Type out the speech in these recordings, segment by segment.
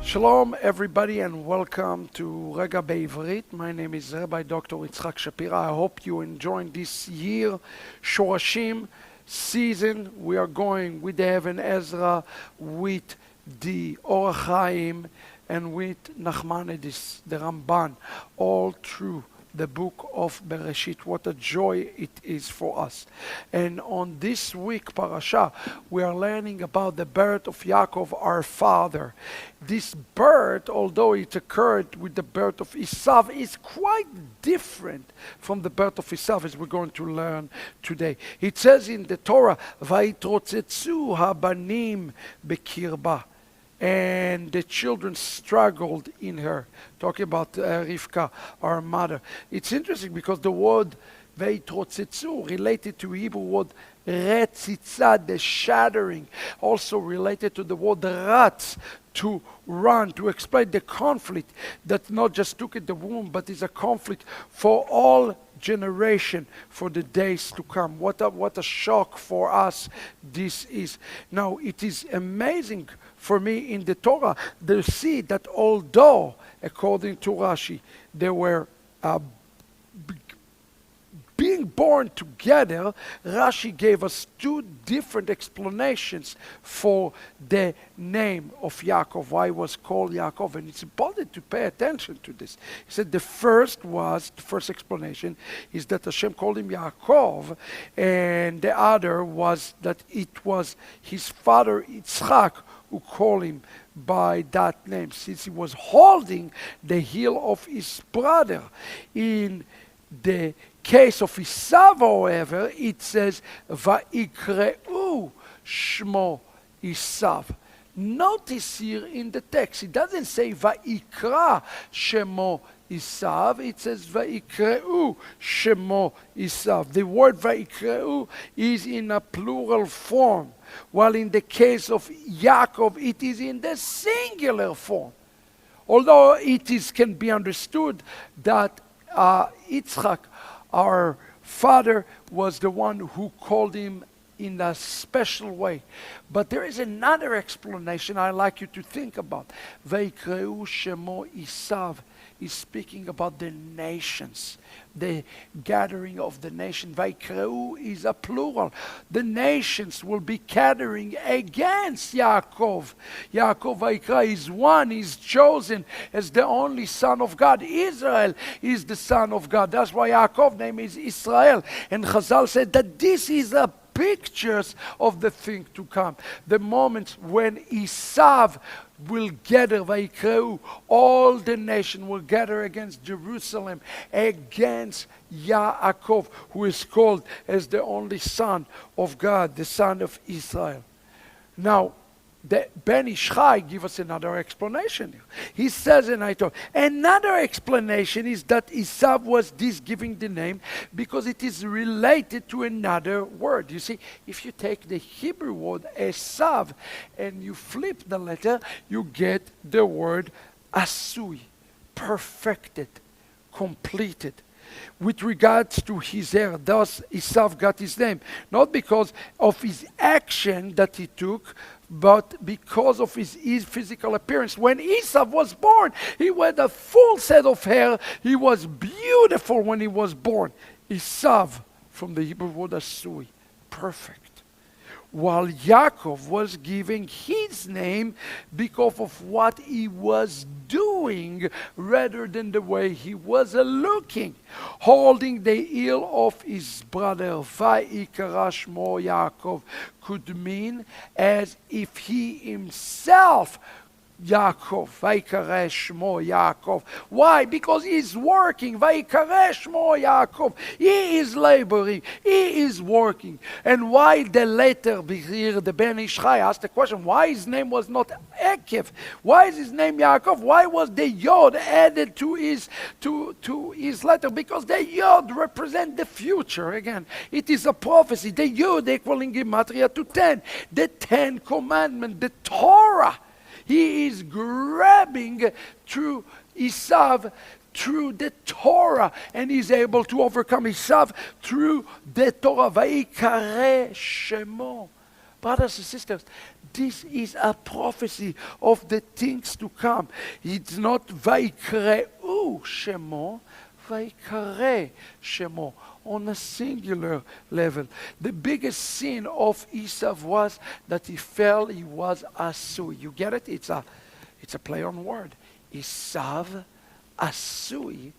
Shalom everybody and welcome to Rega Bivrit. My name is Rabbi Dr. Yitzchak Shapira. I hope you enjoying this year Shorashim season. We are going with the Even Ezra, with the Orach Chaim, and with Nachmanides, the Ramban, all through the book of Bereshit. What a joy it is for us. And on this week Parashat, we are learning about the birth of Yaakov, our father. This birth, although it occurred with the birth of Esav, is quite different from the birth of Esav, as we're going to learn today. It says in the Torah, "Vayitrotzetzu habanim bekirba," and the children struggled in her. Talking about Rivka, our mother. It's interesting because the word Veitrotzetzu related to Hebrew word retzitza, the shattering, also related to the word ratz, to run, to explain the conflict that not just took in the womb, but is a conflict for all generation, for the days to come. What a shock for us this is. Now, it is amazing for me in the Torah to see that although, according to Rashi, they were being born together, Rashi gave us two different explanations for the name of Yaakov, why he was called Yaakov, and it's important to pay attention to this. He said the first explanation is that Hashem called him Yaakov, and the other was that it was his father Yitzchak who called him by that name, since he was holding the heel of his brother. In the case of Esav, however, it says, Va'ikreu Shmo Esav. Notice here in the text, it doesn't say Va'ikra Shemo Esav, it says Va'ikreu Shemo Esav. The word Va'ikreu is in a plural form, while in the case of Yaakov, it is in the singular form. Although can be understood that Yitzchak, our father, was the one who called him in a special way. But there is another explanation I'd like you to think about. Vaikreu Shemo Esav is speaking about the nations, the gathering of the nation. Vaikreu is a plural. The nations will be gathering against Yaakov. Yaakov Vaikra is one, is chosen as the only son of God. Israel is the son of God. That's why Yaakov's name is Israel. And Chazal said that this is a pictures of the thing to come. The moment when Esav will gather, Vaikreu, all the nation will gather against Jerusalem, against Yaakov, who is called as the only son of God, the son of Israel. Now, the Ben Ish Chai gives us another explanation. He says in Torah, another explanation is that Esav was this giving the name because it is related to another word. You see, if you take the Hebrew word Esav and you flip the letter, you get the word Asui, perfected, completed. With regards to his hair, thus Esav got his name, not because of his action that he took, but because of his physical appearance. When Esav was born, he had a full set of hair. He was beautiful when he was born. Esav, from the Hebrew word asui, perfect. While Yaakov was giving his name because of what he was doing rather than the way he was looking. Holding the heel of his brother, Va'ikra Shmo Yaakov, could mean as if he himself Yaakov, Vaikare Shmo Yaakov. Why? Because he's working. Vaikare Shmo Yaakov. He is laboring. He is working. And why the letter here, the Ben Ish Chai asked the question, why his name was not Ekev? Why is his name Yaakov? Why was the Yod added to his letter? Because the Yod represent the future. Again, it is a prophecy. The Yod equaling Gematria to 10. The 10 Commandments, the Torah. He is grabbing through Esav, through the Torah, and he's able to overcome Esav through the Torah. Va'ikare Shemo. Brothers and sisters, this is a prophecy of the things to come. It's not Vaikreu Shemo, Vaikare Shemo, on a singular level. The biggest sin of Esav was that he was Asui. You get it? It's a play on word. Esav, Asui,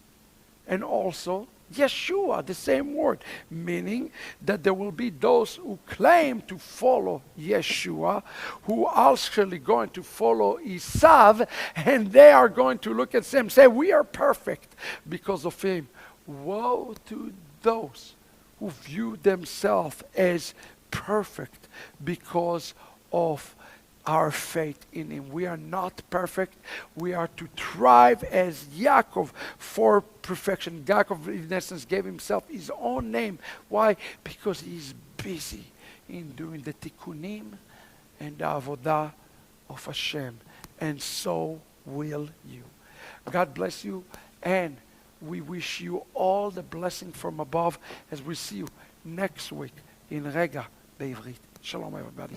and also Yeshua, the same word, meaning that there will be those who claim to follow Yeshua, who are actually going to follow Esav, and they are going to look at him and say, we are perfect because of him. Woe to those who view themselves as perfect because of our faith in him. We are not perfect. We are to thrive as Yaakov for perfection. Yaakov, in essence, gave himself his own name. Why? Because he's busy in doing the tikkunim and the avodah of Hashem. And so will you. God bless you, and we wish you all the blessing from above as we see you next week in Rega, Bivrit. Shalom, everybody.